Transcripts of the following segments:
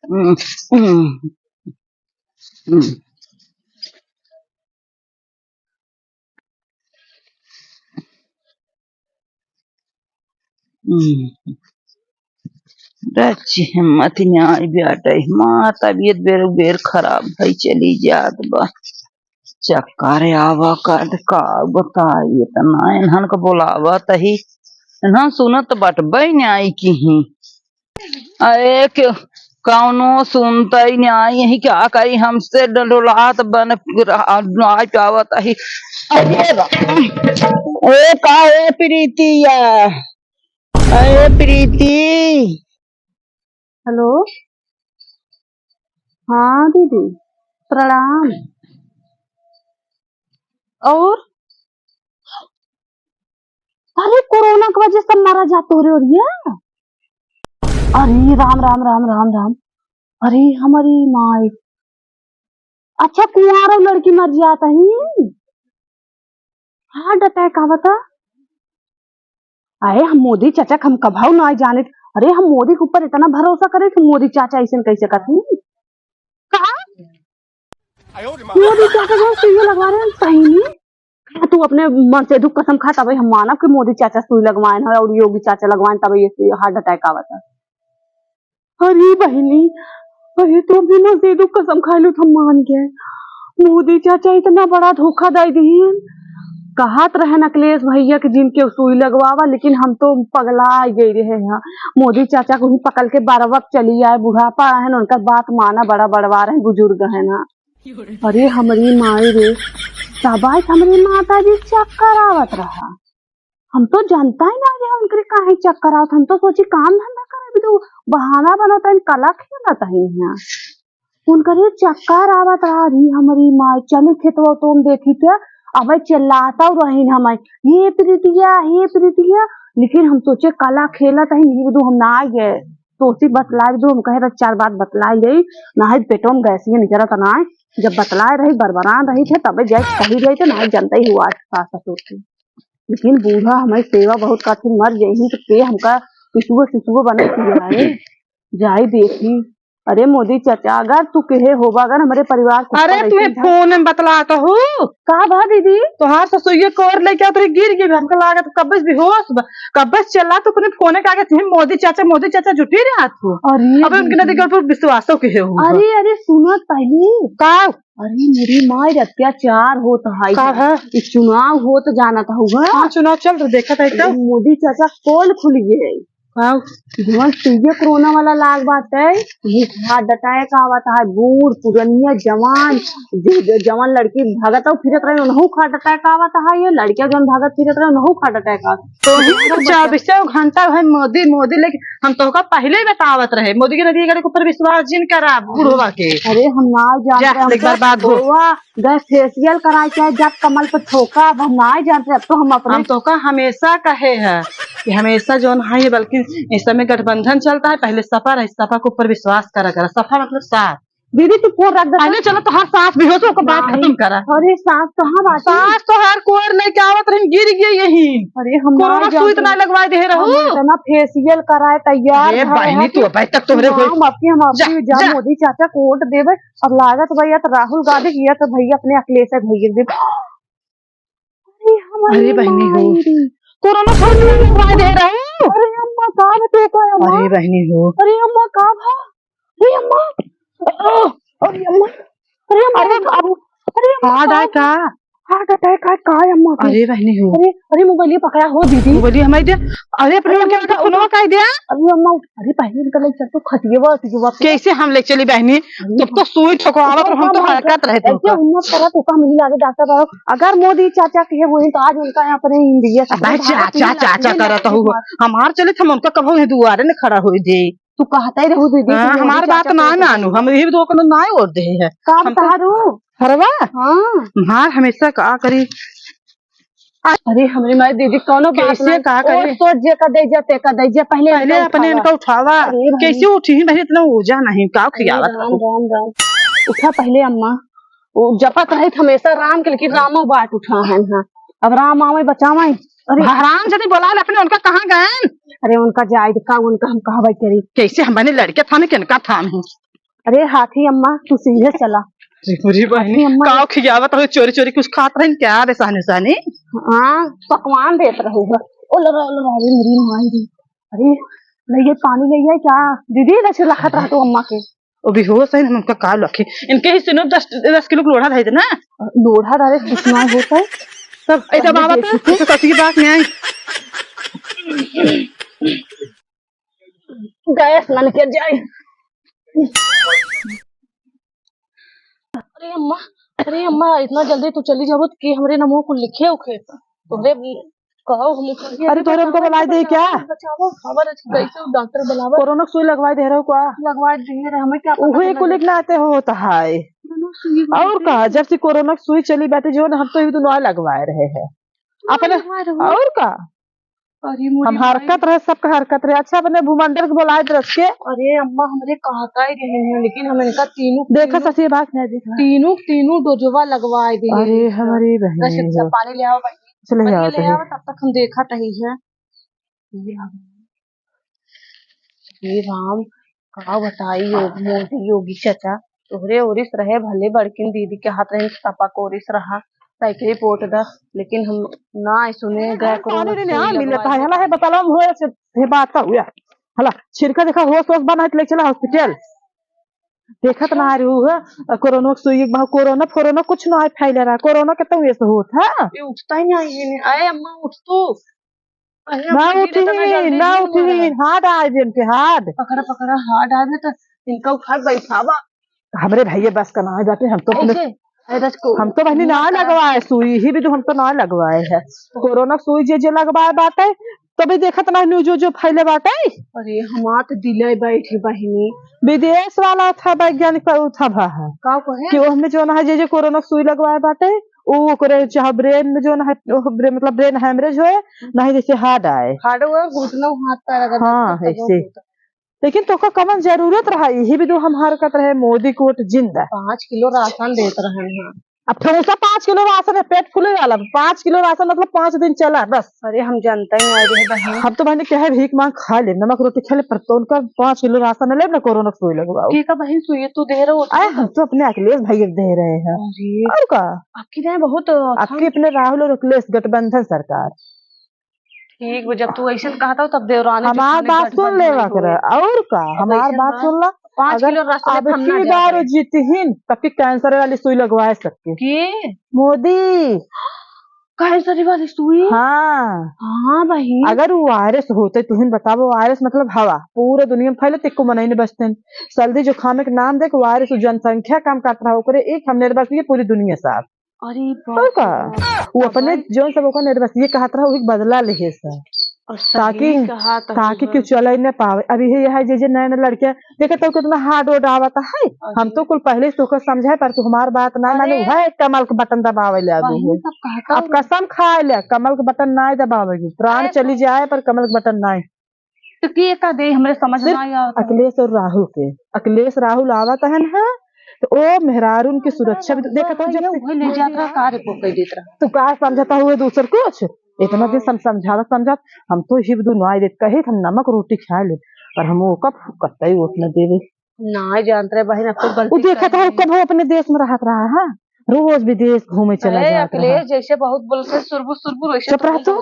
हम्म, हम्म, हम्म, हम्म। रची हिम्मत न्याय बेटे माँ तबीयत बेर बेर खराब भई चली जात बा। चक्कर आवा कर का बताई इतना इन्हन को बुलावा तही इन्हन सुनत बट न्याय की ही। अरे क्यों कौनो सुनता ही नहीं यही क्या करी हमसे डलोलात बन नाच पावत ही। अरे ए का ए प्रीतिया ए प्रीति। हेलो। हाँ दीदी प्रणाम। और अरे कोरोना की वजह से मारा जाते हो रही है। अरे राम राम राम राम राम। अरे हमारी माँ। अच्छा कुंवारा लड़की मर जाता ही। हार्ट अटैक आवता। अरे हम मोदी चाचा हम कभाऊ ना जाने। अरे हम मोदी के ऊपर इतना भरोसा करे कि मोदी चाचा ऐसे कैसे करते कहा। मोदी चाचा जो सुई लगवा रहे हैं सही नहीं। तू अपने मन से दुख कसम खा तभी हम मानव कि मोदी चाचा सुई लगवाए हैं और योगी चाचा लगवाए तभी ये हार्ट अटैक आवता। अरे बहनी अरे तू अपने मन से दुख कसम खा लो तुम मान गए। मोदी चाचा इतना बड़ा धोखा दे दिए। कहत रहे अखिलेश भैया के जिनके सुई लगवावा लेकिन हम तो पगला गए रहे हैं। मोदी चाचा को ही पकड़ के बारवक चली आए बुढ़ापा है उनका बात माना बड़ा बड़वा रहे बुजुर्ग है ना। अरे हमारी माई रे शाबाश हमारी माता जी चक्कर आवत रहा। हम तो जानता ही ना कि उनके काहे चक्कर आवत। हम तो सोची काम धंधा करे तो बहाना बनाता है कला खेलता है यहाँ उनकर चक्कर आवत रहा। रही हमारी माई चली खेतवा तो हम देखी थे अब चिल्लाता रही हमारे ये प्रीतिया लेकिन हम सोचे कला खेला था नहीं हम ना गए तो उसी बतलाए दो हम कहे चार बात बतलाए ले ना पेटों में गैसिया निकला था ना जब बतलाए रही बरबरान रही थे तब जाए कही गई थे ना जनता ही हुआ सास ससुर की। लेकिन बूढ़ा हमारी सेवा बहुत कठिन मर गई तो पे हमका शिशुओ बने पिया जाई देखी। अरे मोदी चाचा अगर तू कहे होगा अगर हमारे परिवार को अरे तुम्हें फोन में बतला कहू कहा भा दीदी तोहार ससुइया कोर लेके तो गिर गई हमको लागत कब्बस बेहोश कब्बस चला तो तूने फोन के आगे मोदी चाचा जुटी रहा तू। अब उनके नदी के ऊपर विश्वासों के हो। अरे अरे सुनो पहले का अरे मेरी माँ अत्याचार होता है चुनाव हो तो जाना था होगा। हाँ चुनाव चल रहा देखा था एकदम मोदी चाचा पोल खुल गए कोरोना वाला लाग बात है हार्ट अटैक आवत है बूढ़ पुरनिया जवान जवान लड़की भागत फिरत रहे उन्हों हार्ट अटैक आवत है ये लड़कियां जो भागत फिरत रहे उन्हों हार्ट अटैक आवत तो 24 घंटा है मोदी लेकिन हम तो पहले ही बतावत रहे मोदी के नदी के ऊपर विश्वास जिन करा बुढ़वा के। अरे हम ना जानते गए फेसियल कराए चाहे जब कमल पर ठोका अब हम ना जानते अब तो हम अपने तो का हमेशा कहे है कि हमेशा जो है बल्कि इस समय गठबंधन चलता है पहले सपा रहे सपा के ऊपर विश्वास करा सपा मतलब साथ। दीदी तू फोन रख दे पहले चलो तो हर सांस भी हो तो बात खत्म करा। अरे सांस कहाँ बात सांस तो हर कोर लेके आवत रही गिर गई यही। अरे हम कोरोना सुई इतना लगवा दे रहो ना फेसियल कराए तैयार है बहनी तू अब तक तुम्हारे हम मोदी चाचा को वोट देवे अब लागत भैया तो राहुल गांधी किया तो भैया अपने अखिलेश भैया दे। अरे बहनी हो कोरोना सुई लगवा दे रहो। अरे अम्मा कहाँ तो अरे बहनी हो अरे अम्मा कहाँ भा अरे अम्मा अरे अम्मा अरे अम्मा अरे का हार्ट अटैक है का अम्मा अरे बहनी हो अरे मोबाइल पकड़ा हो दीदी मोबाइल हमारे दे अरे अपने क्या उन्होंने कह दिया अरे अम्मा अरे पहले इनका ले चल तो खटिए कैसे हम ले चली बहनी तब तो सुई ठोकवावत हम तो हरकत रहे थे ऐसे उन्नत करा तो का मिली आगे डॉक्टर बाबू अगर मोदी चाचा के हुए तो आज उनका यहाँ पर इंडिया चाचा करता हुआ हमार चले थे उनका कब दुआरे ने खड़ा हुई दे तू कहता ही रहू दीदी हमारी बात ना मानू हम यही दो ना और दे है काम कहा हरवा हाँ हमेशा का करी। अरे हमारी माई दीदी कौनो कैसे का करे सोच जे का दे जाते का दे जा पहले अपने इनका उठावा कैसे उठी भाई इतना ऊर्जा नहीं का खियावत राम उठा पहले अम्मा वो जपत रहे हमेशा राम के लेकिन रामो बाट उठा है अब राम आवे बचावा। अरे राम जब बोला अपने उनका कहाँ गए अरे उनका जायद का उनका हम कहा करी कैसे हम बने लड़के थामे किनका थाम है अरे हाथी अम्मा तू सीधे चला। बुरी बहनी अम्मा काव खिजावत रहो, चोरी चोरी कुछ खात रही क्या रे सहने सहनी? हाँ पकवान देत रहेगा। ओ लगा रे मेरी माई दी। अरे भैया पानी ले आए क्या दीदी? ऐसे लखत रहा तो अम्मा के ओ भी हो सही ना उनका काल रखे इनके ही सुनो 10 किलो लोढ़ा धाई ना लोढ़ा डाले कितना होता है सब ऐसा बाबा तो सती बात में आई गैस मन के जाए। अरे अम्मा इतना जल्दी तू चली जाओ कि हमरे नमो को लिखे उखे तुमरे कहो हम। अरे तोरे हमको बुलाई दे क्या? बचाओ खबर कैसे डॉक्टर बुलावा। कोरोना सुई लगवाई दे रहे हो क्या? लगवा दिए रे हमें क्या उहे को लिखना आते हो होता है और कहा जब से कोरोना सुई चली बैठे जो ना हम तो दोनों लगवाए रहे हैं अपने और का हम हरकत रहे सबका हरकत रहे। अच्छा अपने भूमंडल को बुलाए रख के। अरे अम्मा हमरे कहता ही रहे हैं लेकिन हम इनका तीनों देखा सची बात है देखा तीनों डोजवा लगवाए दिए। अरे हमारी बहन पानी ले आओ चले ले आओ आओ तब तक हम देखा नहीं है। ये राम का बताई मोदी योगी चाचा तोहरे ओरिस रहे भले बड़किन दीदी के हाथ रहे तपा को ओरिस रहा साइकिल रिपोर्ट दा लेकिन हम ना सुने गए मिलता है हला है बताला हो से बात का हुआ हला छिड़का देखा होश होश बना के ले चला हॉस्पिटल देखत ना रही है कोरोना सुई कोरोना फोरोना कुछ ना फैल रहा कोरोना के तो ऐसे होता है ये उठता ही नहीं आए अम्मा उठ तो ना उठी हार्ड आए दिन के हार्ड पकड़ा हार्ड आए तो इनका उठा बैठावा हमरे भैया बस का ना जाते हम तो पहले ना लगवाए सुई ही भी तो हम तो ना लगवाए है कोरोना सुई जे लगवाए बाटे तो भी देखत ना न्यूज जो फैले बाटे। अरे हमार दिले बैठी बहिनी विदेश वाला था वैज्ञानिक था का कहे कि हमें जो ना जे कोरोना सुई लगवाए बाटे वो करे चाहे ब्रेन में जो ना मतलब ब्रेन हेमरेज होए ना ही जैसे हार्ड आए घुटना हाथ पैर हाँ ऐसे लेकिन तो का कमन जरूरत रहा यही भी तो हम हरकत रहे मोदी कोट जिंदा 5 किलो राशन देते रहे हैं। अब थोड़ा 5 किलो राशन है पेट फूले वाला 5 किलो राशन मतलब 5 दिन चला बस। अरे हम जानता ही नहीं बहन हम तो बहन क्या है भीख मांग खा ले नमक रोटी खा ले पर तो उनका 5 किलो राशन ले ना कोरोना सुई लगवाओ का बहन सुई तू दे रहे हो हम तो अपने अखिलेश भाई दे रहे हैं और का आपकी बहुत आपके अपने राहुल और अखिलेश गठबंधन सरकार ठीक जब तू ऐसा कहा था तब देवरानी हमार बात सुन ले और का हमार बात सुन ला 5 किलो राशन अब की बार जीतहीन तब की कैंसर वाली सुई लगवाए सकते मोदी कैंसर वाली सुई। हाँ भाई अगर वो वायरस होते तुहिन बताओ वायरस मतलब हवा पूरे दुनिया में फैले तिक्को मनाई नहीं बचते सर्दी जुकाम के नाम देख वायरस जनसंख्या कम काट रहा होकर एक हम निर्भर पूरी दुनिया साफ। अरे का वो अपने जो सब का निर्भर ये कहत रहा वो बदला ले ताकि क्यों चल न पावे अभी है जे नए नए लड़के देखे तो कितना हार्ड वोड आवता है हम तो कुल पहले से तो समझे पर तू हमार बात ना माने है कमल के बटन दबावे ले अब कसम खाए ले कमल के बटन ना दबावेगी प्राण चली जाए पर कमल के बटन ना तो की का दे हमरे समझ ना आया अखिलेश और राहुल के अखिलेश राहुल आवत है ना तो ओ मेहरारून की सुरक्षा भी देखा तो जब ले जाता कार्य को कह देत रहा तू का समझता हुए दूसर कुछ इतना दिन समझा हम तो ही दुनवाई देत कहे हम नमक रोटी खा ले पर हम वो कब करता ही वोट न देवे ना जानते रहे बहन अब तो गलती देखा था कब वो अपने देश में रहत रहा है रोज विदेश घूमे चला जाता है जैसे बहुत बोलते सुरबुर सुरबुर वैसे तो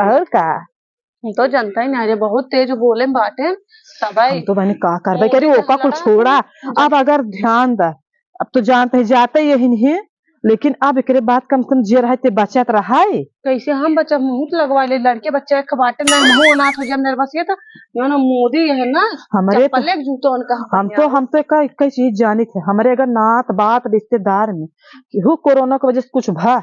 और का तो जनता ही नहीं बहुत तेज बोले बाटे हम तो मैंने का करवाई करी ओका कुछ छोड़ा अब अगर ध्यान दा अब तो जानते जाते यही नहीं लेकिन अब एक बात कम से कम जे रहते बचत रहा है कैसे हम बच्चा मुंह लगवा ले लड़के बच्चे बाटे ना मुंह अनाथ हो जब निर्भसियत यो ना मोदी है ना हमारे पल्ले जूतो उनका हम तो एक चीज जानी थे हमारे अगर नात बात रिश्तेदार में केहू कोरोना की वजह से कुछ भा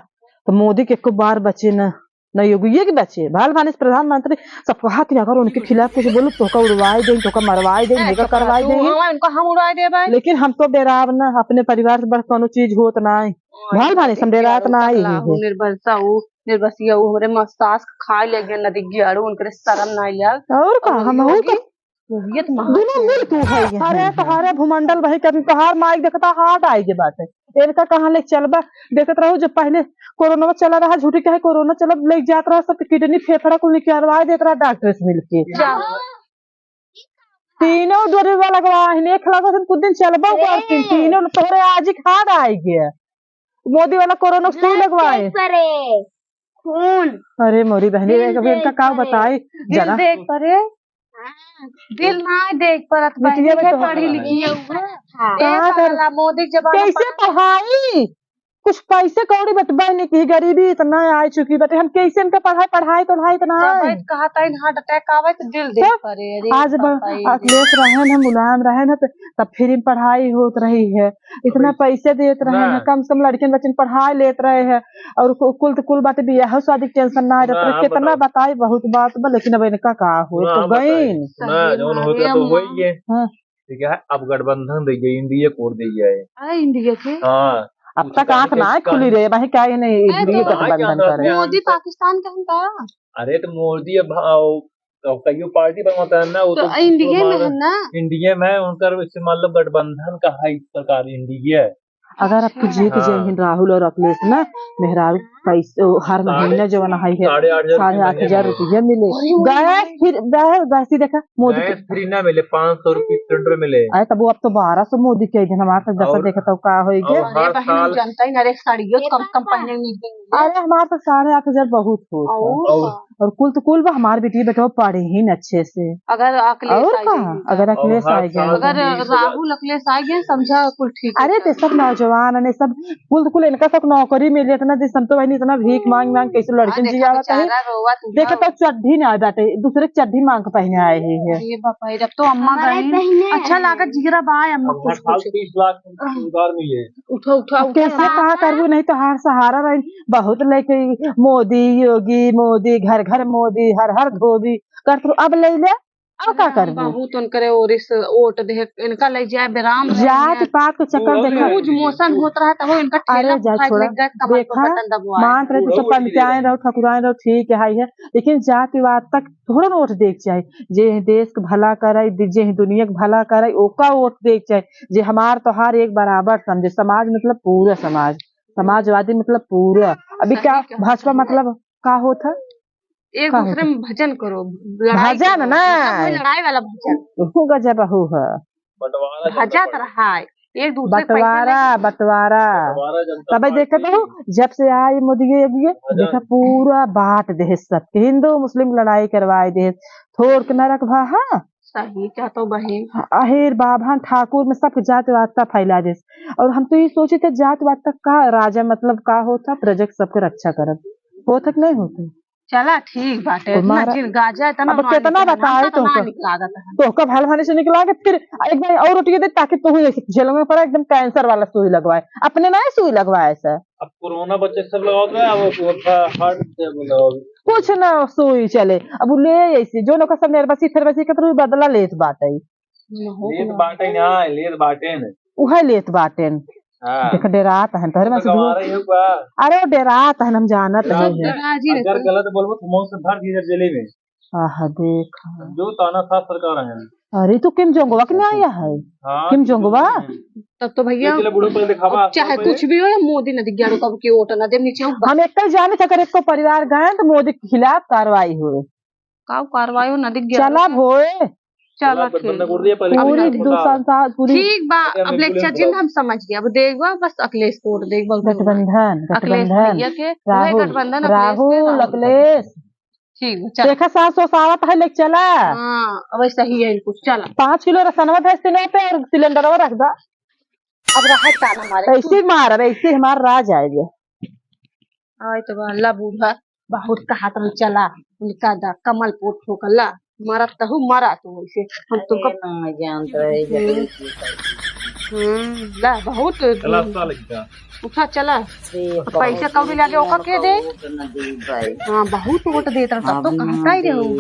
तो मोदी के एक बार बचे न योगी ये के बच्चे भाल भाने प्रधानमंत्री सब कहा थी अगर उनके खिलाफ कुछ बोलो तो उड़वाए देंगे तो मरवाए देंगे करवाए देंगे उनको हम उड़वाए दे लेकिन हम तो बेराब न अपने परिवार से बढ़ कोनो चीज होत ना भाल भाने समझेरात ना आई निर्भरता निर्भसिया हमरे मस्तास खा ले गए नदी गियाड़ू उनके शर्म ना लग और का हम दोनों मिल तू है अरे तोहारे भूमंडल भाई कभी तोहार माइक देखता हार्ड आई के बात है इनका कहाँ ले चलबा देखत रहो जब पहले कोरोना में चला रहा झूठी कहे कोरोना चला ले जात रहा सब किडनी फेफड़ा को निकलवाए देत रहा डॉक्टर से मिलके तीनों डोरवा लगवाहिन एक लगा कुछ दिन चलबो करतीन तीनों तोरे आज ही खाद आई गया मोदी वाला कोरोना सुई लगवाए खून अरे मोरी बहनी कभी इनका का बताई दिल देख परे दिल ना देख परत बिटिया में तो पढ़ी लिखी है कहाँ कर मोदी जब कैसे पढ़ाई कुछ पैसे कौड़ी बतबा नहीं की गरीबी इतना आ चुकी बटे हम कैसे इनका पढ़ाई तो इतना कहा था इन हार्ट अटैक आवे तो दिल देख परे आज अखिलेश रहे हैं मुलायम रहे ना तब फिर इन पढ़ाई होत रही है इतना पैसे देते रहे हैं कम से कम लड़कियन बच्चन पढ़ाई लेते रहे हैं और कुल बात भी यह शादी टेंशन ना रहता कितना बताई बहुत बात लेकिन अब इनका का हो तो गईन ठीक है अब गठबंधन दे गई इंडिया कोड दी जाए इंडिया के हाँ अब तक आंख ना खुली रहे भाई क्या नहीं इंडिया गठबंधन करे मोदी पाकिस्तान का है अरे तो मोदी अब कईयों पार्टी बनवाता है ना वो तो इंडिया में है ना इंडिया में उनका मतलब गठबंधन का है सरकार इंडिया अगर आपको जीत जाए राहुल और अखिलेश ना मेहरारू पैसे हर महीने जो बना है 8,500 रुपया मिले गैस फिर गैस ही देखा मोदी फ्री ना मिले 500 रुपये सिलेंडर मिले अरे तब वो अब तो 1200 मोदी के दिन हमारे तक 10 देखा तो का हो गया जनता ही नरे साड़ियों कम पहने अरे हमारे तो 8,500 बहुत हो और कुल हमारे बेटी बेटा पढ़े ही न अच्छे से अगर अखिलेश आ गया अगर राहुल अखिलेश आ गया समझा कुल ठीक अरे तो सब नौजवान ने सब कुल इनका सब नौकरी मिले इतना जिसम तो वही इतना भीख मांग कैसे लड़के जी आवत है देखे तो चड्ढी ना बाटे दूसरे चड्ढी मांग पहने आए हैं ये बापा जब तो अम्मा गई अच्छा लागत जिगरा बाय अम्मा कुछ 30 लाख रोजगार मिले उठो कैसे कहा करबू नहीं तो हर सहारा रही बहुत लेके मोदी योगी मोदी घर घर मोदी हर धोबी कर अब ले ले अब का कर बहुत उनकरे और इस वोट दे इनका ले जाए बेराम जात पात को चक्कर देखा रोज मोशन होत रहा तब इनका अरे जा छोड़ा देखा मान रहे तो सब पंचायत रहो ठकुराए रहो ठीक है लेकिन जातिवाद तक थोड़ा वोट देख जाए जे देश के भला करे जे दुनिया के भला करे ओका वोट देख जाए जे हमार तोहार एक बराबर समझे समाज मतलब पूरा समाजवादी मतलब पूरा अभी क्या भाजपा मतलब का होता एक दूसरे में भजन करो भजन ना लड़ाई वाला भजन गजब है भजा रहा है एक दूसरे बंटवारा तब देखा तो जब से आए मोदी देखा पूरा बांट दे सबके हिंदू मुस्लिम लड़ाई करवाए दे थोड़ के न रखवा हाँ सही क्या तो बहन अहिर बाभान ठाकुर में सब जातिवादता फैला दे और हम तो ये सोचे थे जातिवादता का राजा मतलब का होता प्रजा सबके रक्षा करब होता कि नहीं होता चला ठीक बाटे गाजा अब कितना बताए तो कब हल भाने से निकला के फिर एक बार और रोटी दे ताकि तू झेलों में पड़ा एकदम कैंसर वाला सुई लगवाए अपने ना सुई लगवाए सर अब कोरोना बच्चे सब लगाओ कुछ ना सुई चले अब ले ऐसे जो लोग सब निर्बसी फिरबसी के बदला लेत बाटे उहे लेत बाटे देख डेरात है तोहरे में अरे वो डेरात है हम जानत है अगर गलत बोलबो तो मौत से भर दी जेल में देख जो ताना साफ सरकार है अरे तो किम जोंगवा के आया है किम जोंगवा तब तो भैया चाहे कुछ भी हो या मोदी ने दिग्गा कब की वोट न दे नीचे हम एक जाने अगर एक परिवार गए तो मोदी के खिलाफ कार्रवाई हुए का कार्रवाई हो न दिग्गा चला भोए चलो ठीक बा अब लेक्चर जिन हम समझ गए अब देखबा बस अखिलेश कोड देखबा गठबंधन राहुल अखिलेश ठीक देखा 700 सावत है लेक चला अब सही है कुछ चला 5 किलो रसनवा भेजते पे और सिलेंडर वो रख दा अब राहत हमारे ऐसे मार ऐसे हमारा राज आएगा तो अल्लाह बूढ़ा बहुत कहा तो चला उनका दा कमल पोट ठोकला मारा तहु मारा तो वैसे हम तुमको जानते रहे ला बहुत उठा चला पैसा कौड़ी लागे ओका के दे हाँ बहुत वोट देता तब तो कहता ही रहूं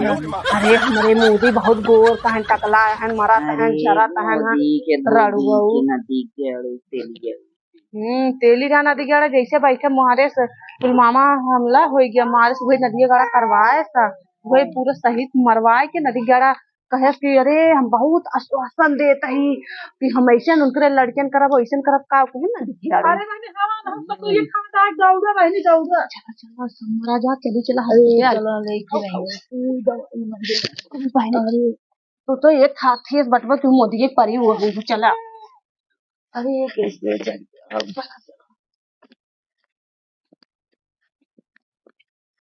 अरे हमारे मोदी बहुत गोर कहन टकला हन मारा तहन चरा तहन रड़ुआऊ तेली का नदी गाड़ा जैसे बैठे मुहारे से पुलवामा हमला हो गया मारे से वही नदी गाड़ा करवाए सा वही पूरा सहित मरवाए के नदी गाड़ा कहे कि अरे हम बहुत आश्वासन देते ही कि हम ऐसे उनके लड़कियन करब ऐसे करब का कहे नदी गाड़ा अरे मैंने हम तो ये खाता जाऊंगा बहनी जाऊंगा चला चला समरा जा चली चला हल्के चला लेके बहनी तो एक हाथी बटवा तू मोदी के परी हो गई चला। अरे ये कैसे चल अब